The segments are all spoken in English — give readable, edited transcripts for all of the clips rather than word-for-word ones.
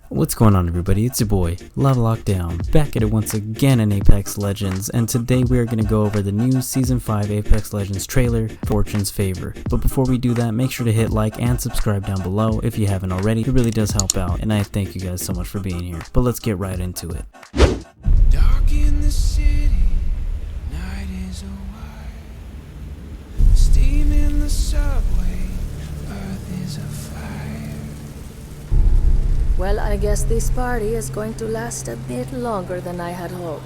What's going on, everybody? It's your boy, Love Lockdown, back at it once again in Apex Legends, and today we are going to go over the new Season 5 Apex Legends trailer, Fortune's Favor. But before we do that, make sure to hit like and subscribe down below if you haven't already. It really does help out, and I thank you guys so much for being here. But let's get right into it. Dark in the city, night is a wire. Steam in the subway, earth is afire. Well, I guess this party is going to last a bit longer than I had hoped.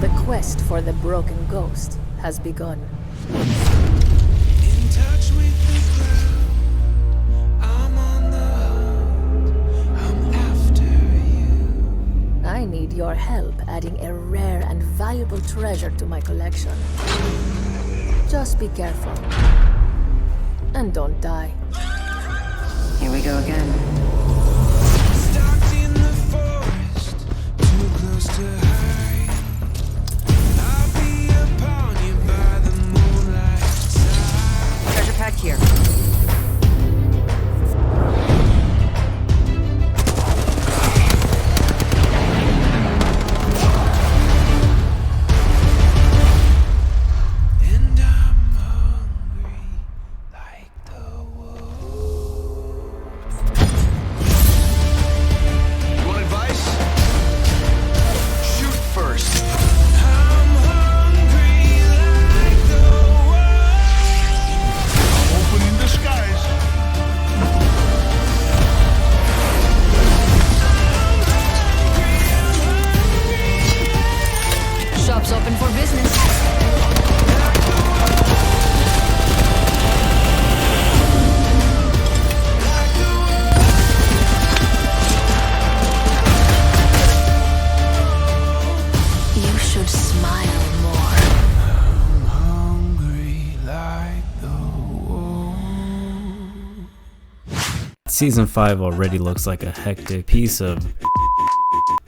The quest for the broken ghost has begun. In touch with the ground, I'm on the hunt, I'm after you. I need your help adding a rare and valuable treasure to my collection. Just be careful. And don't die. Here we go again. Stuck in the forest, too close to hide. I'll be upon you by the moonlight side. Treasure pack here. And I'm hungry like the wolf. You want advice? Shoot first. I'm hungry like the wolf. Open in disguise. Shop's open for business. You should smile more. I'm hungry like the wolf. Season 5 already looks like a hectic piece of...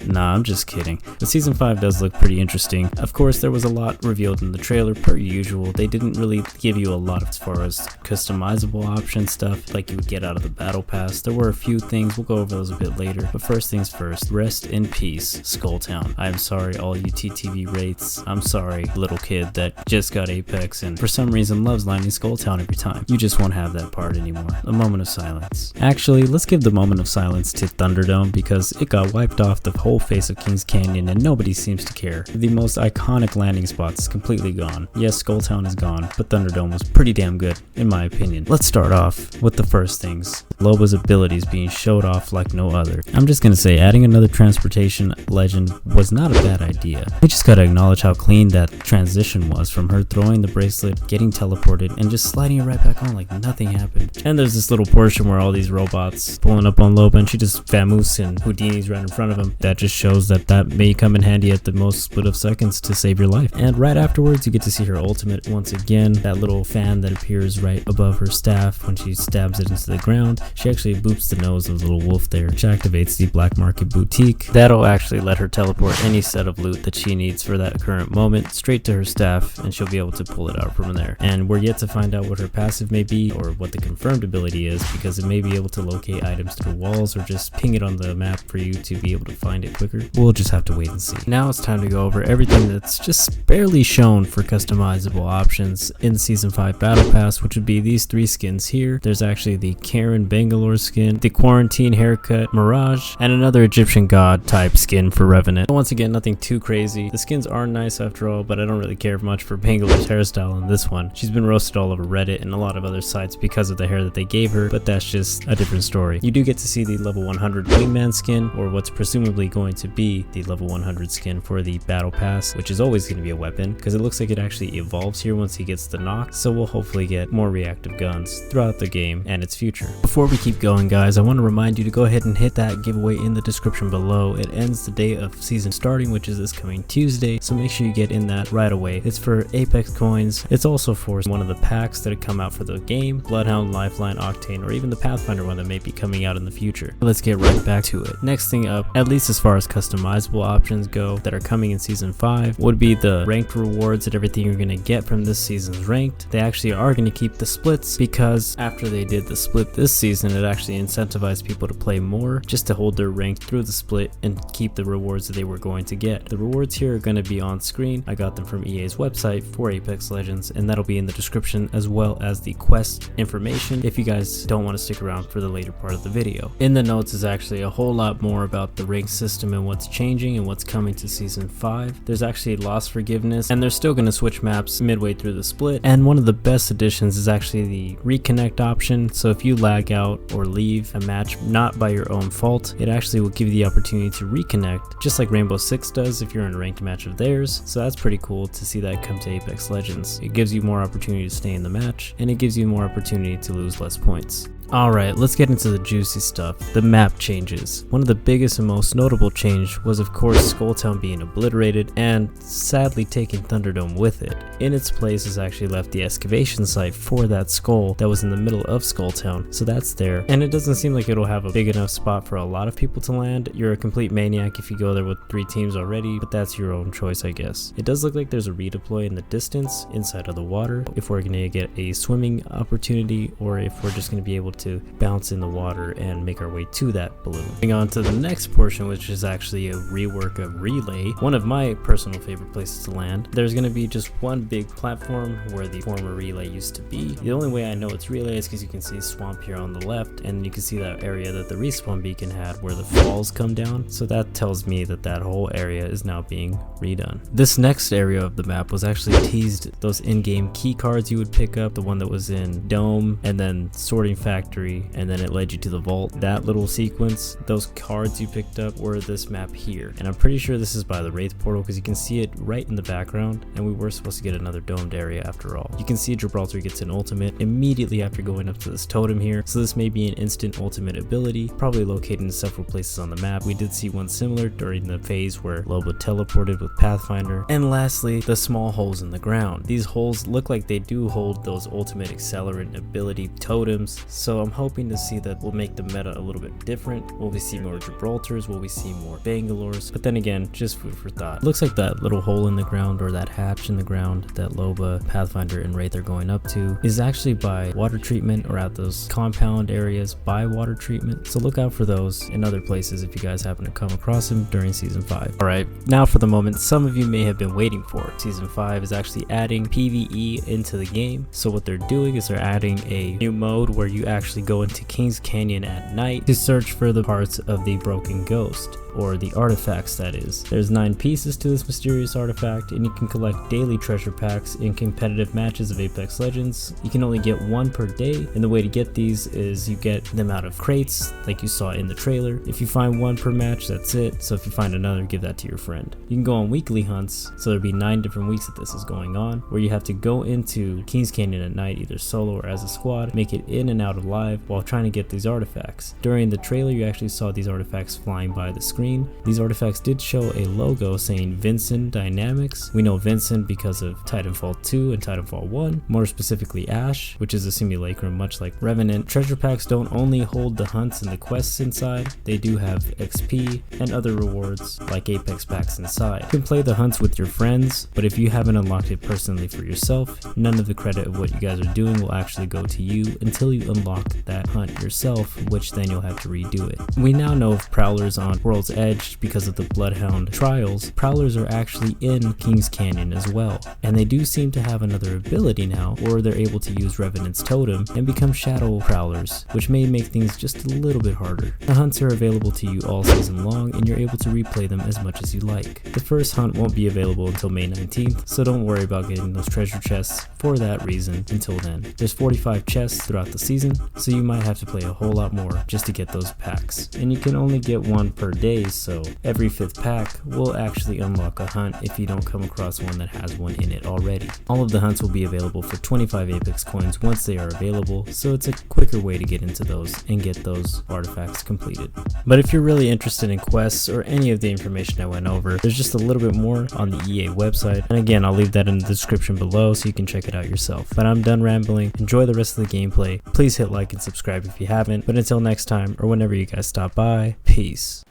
Nah, I'm just kidding. But Season 5 does look pretty interesting. Of course, there was a lot revealed in the trailer, per usual. They didn't really give you a lot as far as customizable option stuff like you would get out of the Battle Pass. There were a few things, we'll go over those a bit later. But first things first, rest in peace, Skulltown. I'm sorry, all you TTV rates. I'm sorry, little kid that just got Apex and for some reason loves landing Skulltown every time. You just won't have that part anymore. A moment of silence. Actually, let's give the moment of silence to Thunderdome because it got wiped off the whole face of Kings Canyon and nobody seems to care. The most iconic landing spot is completely gone. Yes, Skulltown is gone, but Thunderdome was pretty damn good, in my opinion. Let's start off with the first things. Lobos Abilities being showed off like no other. I'm just gonna say, adding another transportation legend was not a bad idea. We just gotta acknowledge how clean that transition was from her throwing the bracelet, getting teleported, and just sliding it right back on like nothing happened. And there's this little portion where all these robots pulling up on Loba and she just vamoose and Houdini's right in front of him. That just shows that may come in handy at the most split of seconds to save your life. And right afterwards you get to see her ultimate once again, that little fan that appears right above her staff when she stabs it into the ground. She actually boops the nose of the little wolf there, which activates the black market boutique. That'll actually let her teleport any set of loot that she needs for that current moment straight to her staff, and she'll be able to pull it out from there. And we're yet to find out what her passive may be or what the confirmed ability is, because it may be able to locate items through walls or just ping it on the map for you to be able to find it quicker. We'll just have to wait and see. Now it's time to go over everything that's just barely shown for customizable options in Season 5 Battle Pass, which would be these three skins here. There's actually the Karen Bangalore skin, the Quarantine Haircut Mirage, and another Egyptian God type skin for Revenant. Once again, nothing too crazy. The skins are nice after all, but I don't really care much for Bangalore's hairstyle in this one. She's been roasted all over Reddit and a lot of other sites because of the hair that they gave her, but that's just a different story. You do get to see the level 100 Wingman skin, or what's presumably going to be the level 100 skin for the Battle Pass, which is always going to be a weapon because it looks like it actually evolves here once he gets the knock, so we'll hopefully get more reactive guns throughout the game and its future. Before we keep going, guys, I want to remind you to go ahead and hit that giveaway in the description below. It ends the day of season starting, which is this coming Tuesday, so make sure you get in that right away. It's for Apex coins. It's also for one of the packs that come out for the game, Bloodhound, Lifeline, Octane, or even the Pathfinder one that may be coming out in the future. Let's get right back to it. Next thing up, at least as far far as customizable options go that are coming in Season 5 would be the ranked rewards and everything you're going to get from this season's ranked. They actually are going to keep the splits because after they did the split this season, it actually incentivized people to play more just to hold their rank through the split and keep the rewards that they were going to get. The rewards here are going to be on screen. I got them from EA's website for Apex Legends, and that'll be in the description as well as the quest information if you guys don't want to stick around for the later part of the video. In the notes is actually a whole lot more about the rank system and what's changing and what's coming to Season 5. There's actually loss forgiveness, and they're still going to switch maps midway through the split, and one of the best additions is actually the reconnect option. So if you lag out or leave a match not by your own fault, it actually will give you the opportunity to reconnect, just like Rainbow Six does if you're in a ranked match of theirs. So that's pretty cool to see that come to Apex Legends. It gives you more opportunity to stay in the match, and it gives you more opportunity to lose less points. Alright, let's get into the juicy stuff, the map changes. One of the biggest and most notable change was of course Skulltown being obliterated and sadly taking Thunderdome with it. In its place is actually left the excavation site for that skull that was in the middle of Skulltown, so that's there. And it doesn't seem like it'll have a big enough spot for a lot of people to land. You're a complete maniac if you go there with 3 teams already, but that's your own choice I guess. It does look like there's a redeploy in the distance inside of the water if we're going to get a swimming opportunity or if we're just going to be able to bounce in the water and make our way to that balloon. Moving on to the next portion, which is actually a rework of Relay, one of my personal favorite places to land. There's going to be just one big platform where the former Relay used to be. The only way I know it's Relay is because you can see Swamp here on the left, and you can see that area that the respawn beacon had where the falls come down, so that tells me that that whole area is now being redone. This next area of the map was actually teased those in-game key cards you would pick up, the one that was in Dome and then Sorting Factory, and then it led you to the vault. That little sequence, those cards you picked up were this map here, and I'm pretty sure this is by the Wraith portal because you can see it right in the background, and we were supposed to get another domed area after all. You can see Gibraltar gets an ultimate immediately after going up to this totem here, so this may be an instant ultimate ability, probably located in several places on the map. We did see one similar during the phase where Lobo teleported with Pathfinder. And lastly, the small holes in the ground. These holes look like they do hold those ultimate accelerant ability totems, so I'm hoping to see that will make the meta a little bit different. Will we see more Gibraltars? Will we see more Bangalores? But then again, just food for thought. Looks like that little hole in the ground or that hatch in the ground that Loba, Pathfinder, and Wraith are going up to is actually by water treatment or at those compound areas by water treatment. So look out for those in other places if you guys happen to come across them during Season 5. Alright, now for the moment some of you may have been waiting for. Season 5 is actually adding PvE into the game. So what they're doing is they're adding a new mode where you actually go into Kings Canyon at night to search for the parts of the broken ghost, or the artifacts that is. There's 9 pieces to this mysterious artifact, and you can collect daily treasure packs in competitive matches of Apex Legends. You can only get 1 per day, and the way to get these is you get them out of crates like you saw in the trailer. If you find 1 per match, that's it. So if you find another, give that to your friend. You can go on weekly hunts, so there'll be 9 different weeks that this is going on, where you have to go into Kings Canyon at night either solo or as a squad, make it in and out alive while trying to get these artifacts. During the trailer you actually saw these artifacts flying by the screen. These artifacts did show a logo saying Vincent Dynamics. We know Vincent because of Titanfall 2 and Titanfall 1, more specifically Ash, which is a simulacrum much like Revenant. Treasure packs don't only hold the hunts and the quests inside, they do have XP and other rewards like Apex packs inside. You can play the hunts with your friends, but if you haven't unlocked it personally for yourself, none of the credit of what you guys are doing will actually go to you until you unlock that hunt yourself, which then you'll have to redo it. We now know of Prowlers on World's Edge because of the Bloodhound trials. Prowlers are actually in Kings Canyon as well, and they do seem to have another ability now, or they're able to use Revenant's totem and become shadow prowlers, which may make things just a little bit harder. The hunts are available to you all season long, and you're able to replay them as much as you like. The first hunt won't be available until May 19th, so don't worry about getting those treasure chests for that reason until then. There's 45 chests throughout the season, so you might have to play a whole lot more just to get those packs. And you can only get 1 per day, so every 5th pack will actually unlock a hunt if you don't come across one that has one in it already. All of the hunts will be available for 25 Apex coins once they are available, so it's a quicker way to get into those and get those artifacts completed. But if you're really interested in quests or any of the information I went over, there's just a little bit more on the EA website, and again I'll leave that in the description below so you can check it out yourself. But I'm done rambling. Enjoy the rest of the gameplay. Please hit like and subscribe if you haven't, but until next time or whenever you guys stop by, peace.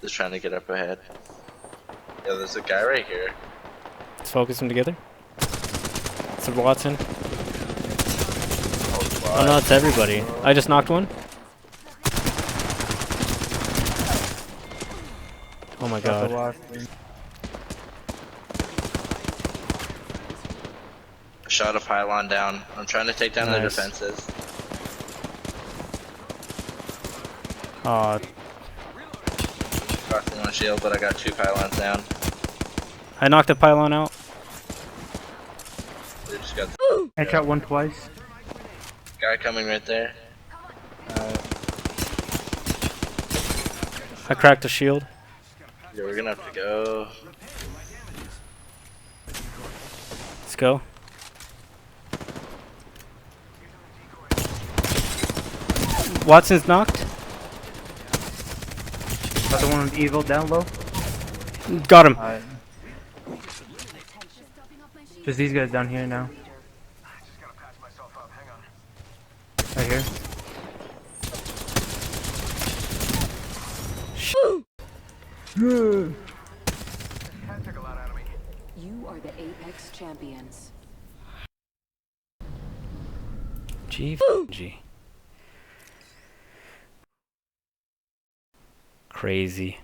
Just trying to get up ahead. Yeah, there's a guy right here. Let's focus them together. It's a Watson. Oh no, it's everybody. I just knocked one. Oh my god. Shot a pylon down. I'm trying to take down the Nice. defenses. Aw, Crossing my shield, but I got 2 pylons down. I knocked a pylon out. They just got I shot one twice. guy coming right there. I cracked a shield. Yeah, we're gonna have to go. Let's go. Watson's knocked. Another one with evil down low. Got him. Just these guys down here now. Right here. You are the Apex champions. G. Crazy.